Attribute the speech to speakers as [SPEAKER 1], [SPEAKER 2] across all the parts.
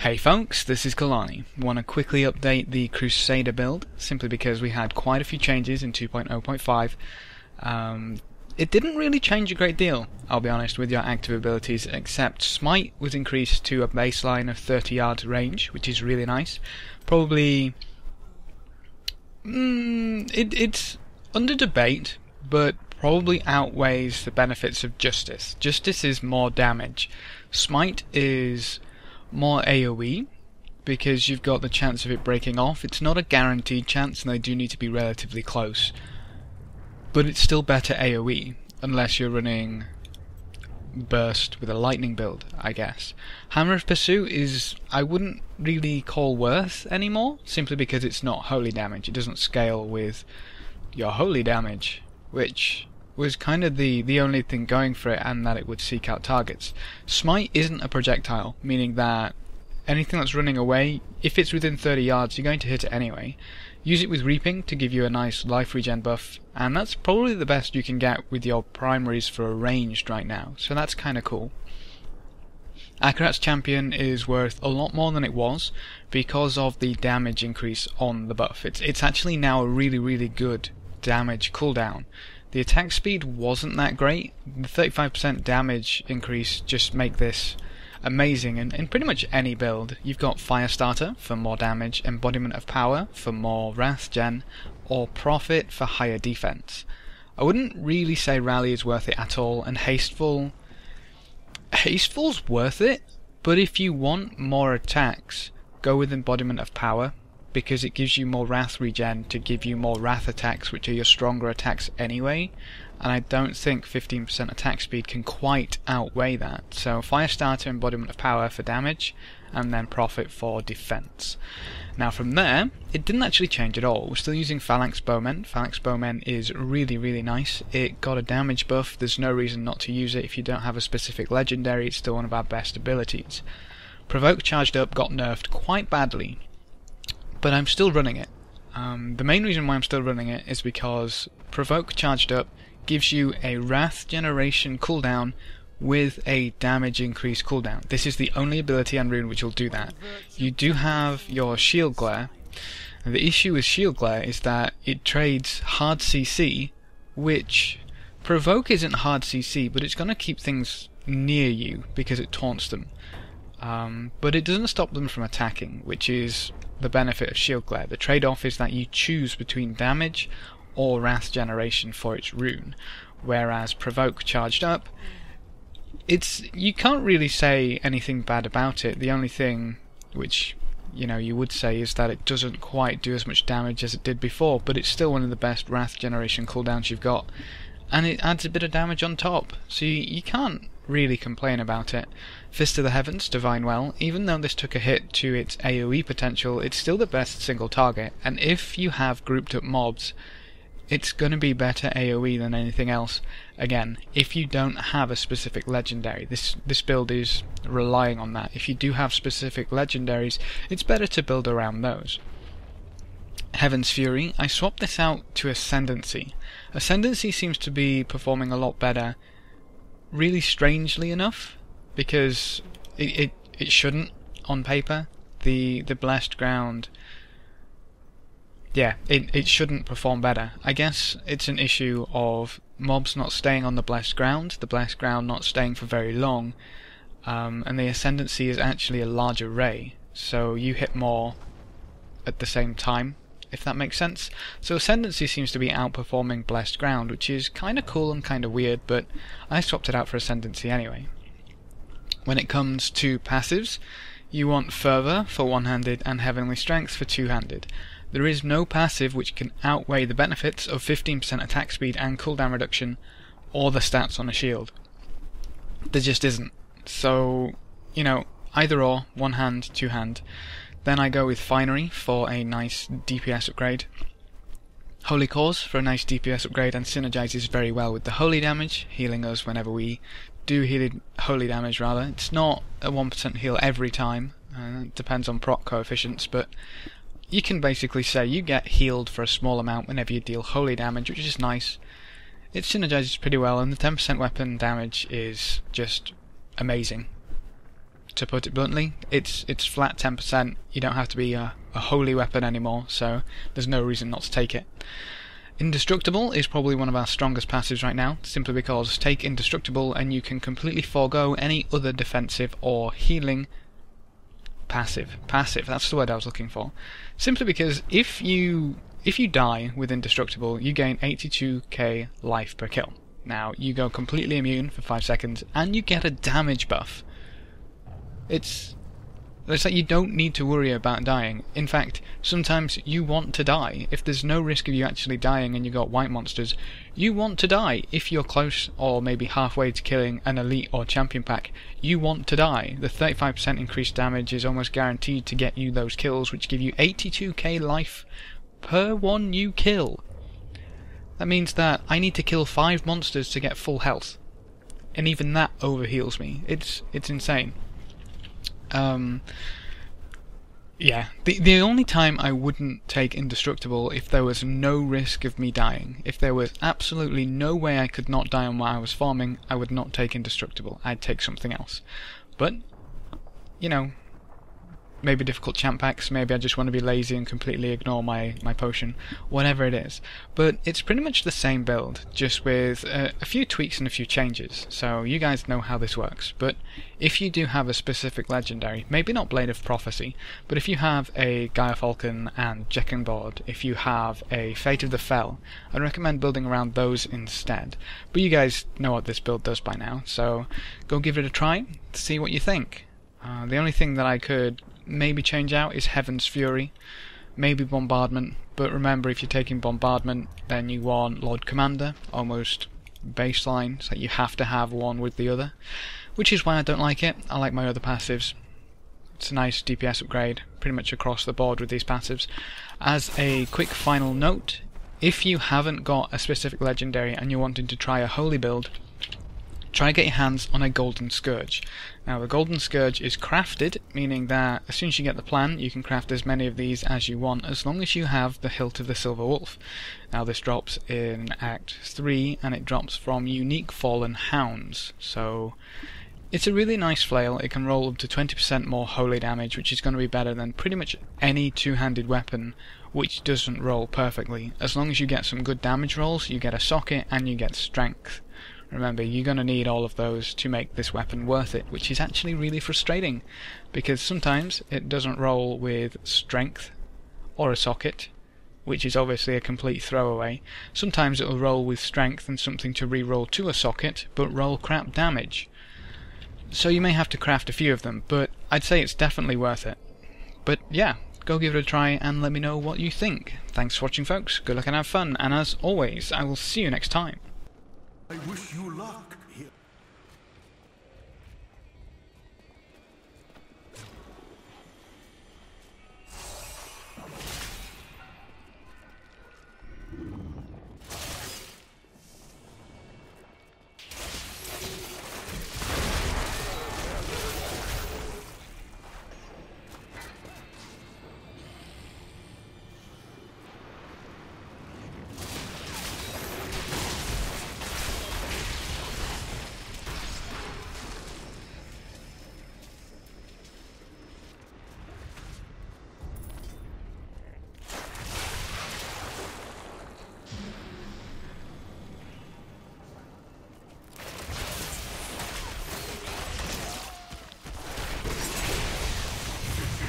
[SPEAKER 1] Hey folks, this is Kalani. Want to quickly update the Crusader build, simply because we had quite a few changes in 2.0.5. It didn't really change a great deal, I'll be honest, with your active abilities, except Smite was increased to a baseline of 30 yards range, which is really nice. Probably... it's under debate, but probably outweighs the benefits of Justice. Justice is more damage. Smite is more AoE, because you've got the chance of it breaking off. It's not a guaranteed chance, and they do need to be relatively close. But it's still better AoE, unless you're running Burst with a lightning build, I guess. Hammer of Pursuit is, I wouldn't really call worth anymore, simply because it's not holy damage. It doesn't scale with your holy damage, which was kind of the only thing going for it, and that it would seek out targets. Smite isn't a projectile, meaning that anything that's running away, if it's within 30 yards, you're going to hit it anyway. Use it with Reaping to give you a nice life regen buff, and that's probably the best you can get with your primaries for a ranged right now, so that's kind of cool. Akarat's Champion is worth a lot more than it was because of the damage increase on the buff. It's actually now a really good damage cooldown. The attack speed wasn't that great. The 35% damage increase just make this amazing in pretty much any build. You've got Firestarter for more damage, Embodiment of Power for more Wrath Gen, or Prophet for higher defense. I wouldn't really say Rally is worth it at all, and Hasteful's worth it, but if you want more attacks, go with Embodiment of Power, because it gives you more Wrath regen to give you more Wrath attacks, which are your stronger attacks anyway, and I don't think 15% attack speed can quite outweigh that. So Firestarter, Embodiment of Power for damage, and then Prophet for defense. Now from there, it didn't actually change at all. We're still using Phalanx Bowmen. Phalanx Bowmen is really nice. It got a damage buff. There's no reason not to use it if you don't have a specific legendary. It's still one of our best abilities. Provoke Charged Up got nerfed quite badly, but I'm still running it. The main reason why I'm still running it is because Provoke Charged Up gives you a Wrath generation cooldown with a damage increase cooldown. This is the only ability on Rune which will do that. You do have your Shield Glare, and the issue with Shield Glare is that it trades hard CC, which Provoke isn't hard CC, but it's going to keep things near you because it taunts them. But it doesn't stop them from attacking, which is the benefit of Shield Glare. The trade-off is that you choose between damage or Wrath generation for its rune, whereas Provoke Charged Up, you can't really say anything bad about it. The only thing which you would say is that it doesn't quite do as much damage as it did before, but it's still one of the best Wrath generation cooldowns you've got, and it adds a bit of damage on top, so you can't really complain about it. Fist of the Heavens, Divine Well, even though this took a hit to its AoE potential, it's still the best single target, and if you have grouped up mobs, it's going to be better AoE than anything else. Again, if you don't have a specific legendary, this build is relying on that. If you do have specific legendaries, it's better to build around those. Heaven's Fury, I swapped this out to Ascendancy. Ascendancy seems to be performing a lot better, really strangely enough, because it shouldn't on paper. The Blessed Ground, yeah, it shouldn't perform better. I guess it's an issue of mobs not staying on the Blessed Ground not staying for very long, and the Ascendancy is actually a larger ray, so you hit more at the same time, if that makes sense. So Ascendancy seems to be outperforming Blessed Ground, which is kind of cool and kind of weird, but I swapped it out for Ascendancy anyway. When it comes to passives, you want Fervor for one-handed and Heavenly Strength for two-handed. There is no passive which can outweigh the benefits of 15% attack speed and cooldown reduction, or the stats on a shield. There just isn't. So, either or, one hand, two hand. Then I go with Finery for a nice DPS upgrade. Holy Cause for a nice DPS upgrade, and synergizes very well with the holy damage, healing us whenever we do holy damage rather. It's not a 1% heal every time, it depends on proc coefficients, but you can basically say you get healed for a small amount whenever you deal holy damage, which is nice. It synergizes pretty well, and the 10% weapon damage is just amazing. to put it bluntly. It's flat 10%. You don't have to be a holy weapon anymore, so there's no reason not to take it. Indestructible is probably one of our strongest passives right now, simply because take Indestructible and you can completely forego any other defensive or healing passive, that's the word I was looking for. Simply because if you die with Indestructible, you gain 82k life per kill. Now, you go completely immune for 5 seconds, and you get a damage buff. It's like you don't need to worry about dying. In fact, sometimes you want to die. If there's no risk of you actually dying and you got white monsters, you want to die. If you're close or maybe halfway to killing an elite or champion pack, you want to die. The 35% increased damage is almost guaranteed to get you those kills, which give you 82k life per one you kill. That means that I need to kill 5 monsters to get full health. And even that overheals me. It's insane. Yeah, the only time I wouldn't take Indestructible if there was no risk of me dying. If there was absolutely no way I could not die on what I was farming, I would not take Indestructible. I'd take something else. But, you know, maybe difficult champ packs, maybe I just want to be lazy and completely ignore my potion, whatever it is. But it's pretty much the same build, just with a few tweaks and a few changes, so you guys know how this works. But if you do have a specific legendary, maybe not Blade of Prophecy, but if you have a Gaia Falcon and Jekking Board, if you have a Fate of the Fell, I'd recommend building around those instead. But you guys know what this build does by now, so go give it a try, see what you think. The only thing that I could maybe change out is Heaven's Fury, maybe Bombardment, but remember, if you're taking Bombardment, then you want Lord Commander, almost baseline, so you have to have one with the other, which is why I don't like it. I like my other passives. It's a nice DPS upgrade, pretty much across the board with these passives. As a quick final note, if you haven't got a specific legendary and you're wanting to try a holy build, try to get your hands on a Golden Scourge. Now, the Golden Scourge is crafted, meaning that as soon as you get the plan, you can craft as many of these as you want, as long as you have the Hilt of the Silver Wolf. Now, this drops in Act 3, and it drops from Unique Fallen Hounds, so it's a really nice flail. It can roll up to 20% more holy damage, which is going to be better than pretty much any two-handed weapon which doesn't roll perfectly. As long as you get some good damage rolls, you get a socket and you get strength. Remember, you're going to need all of those to make this weapon worth it, which is actually really frustrating, because sometimes it doesn't roll with strength or a socket, which is obviously a complete throwaway. Sometimes it will roll with strength and something to re-roll to a socket, but roll crap damage. So you may have to craft a few of them, but I'd say it's definitely worth it. But yeah, go give it a try and let me know what you think. Thanks for watching, folks. Good luck and have fun, and as always, I will see you next time.
[SPEAKER 2] I wish you luck here.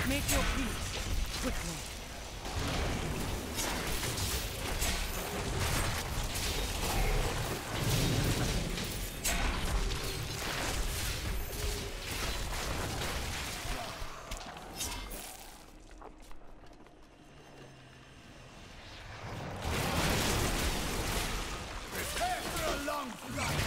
[SPEAKER 3] Make your peace quickly.
[SPEAKER 2] Prepare for a long flight.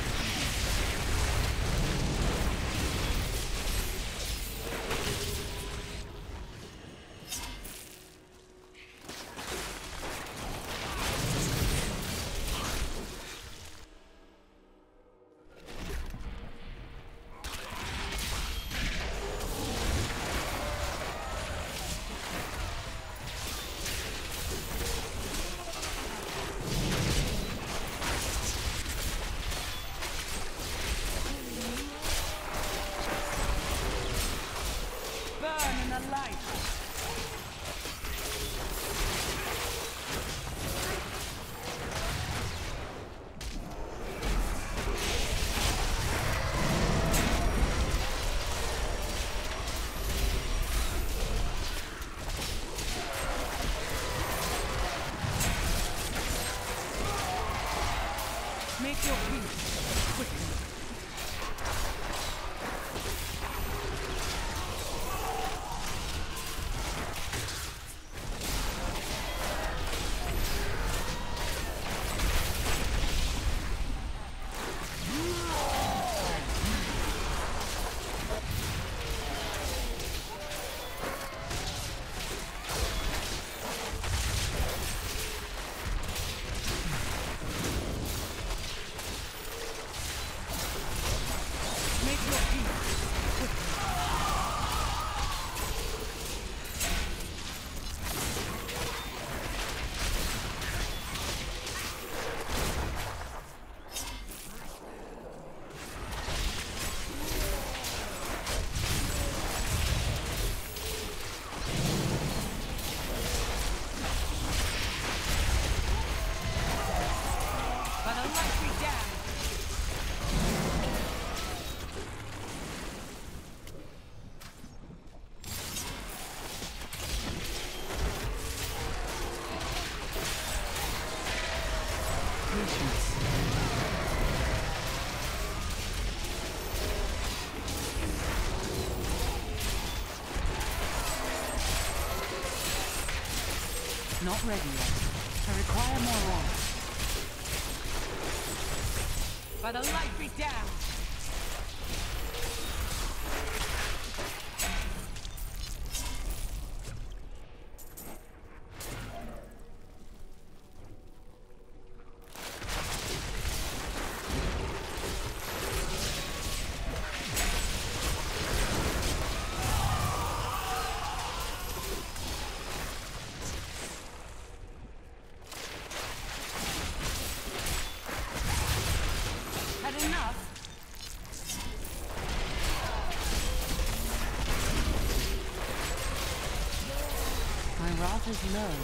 [SPEAKER 3] the light. Make your peace quickly. Make your peace quickly. By the light we down. Not ready yet. I require more warmth. By the light be down. Had enough? My wrath is low.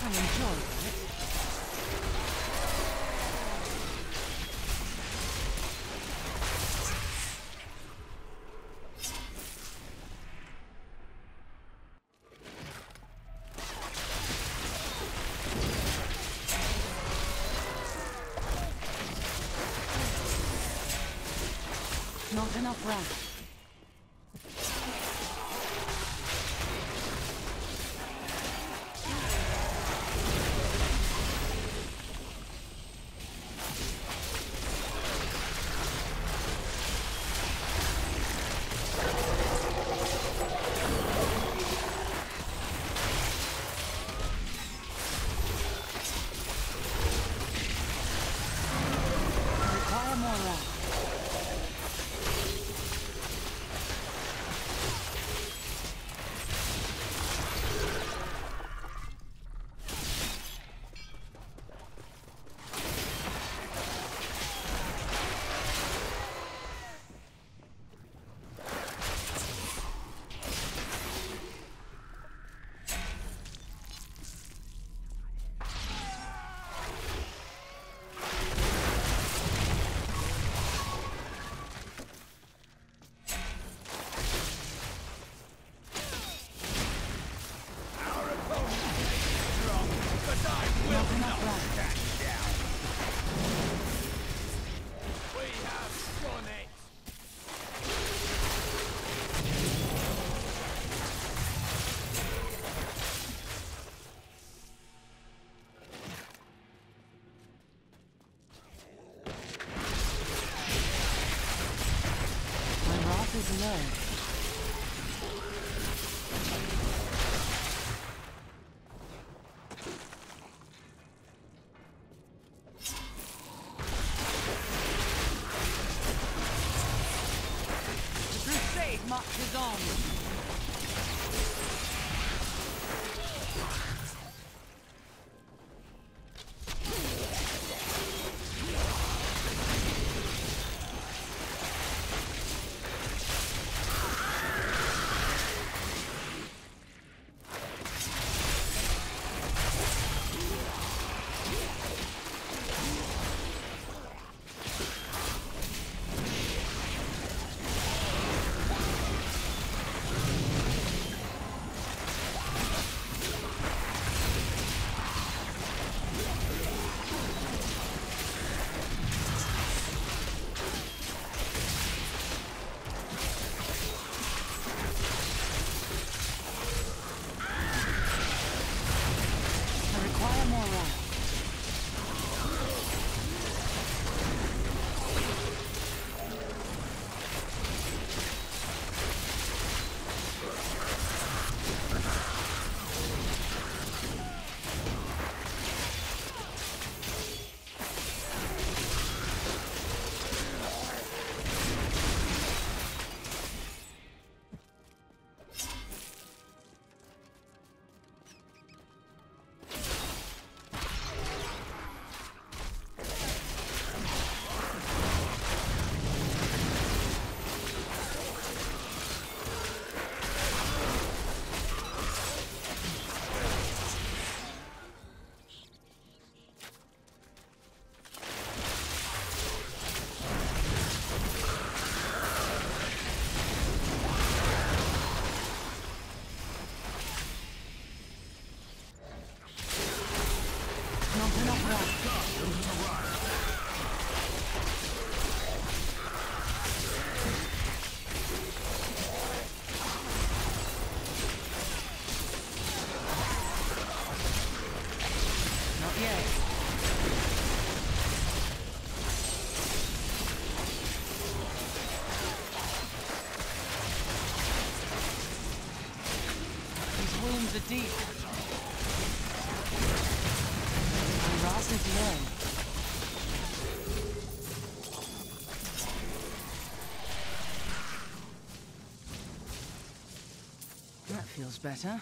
[SPEAKER 3] I enjoy it. Not enough wrath. Require more wrath. much is on. Wounds are deep. My wrath is low. That feels better.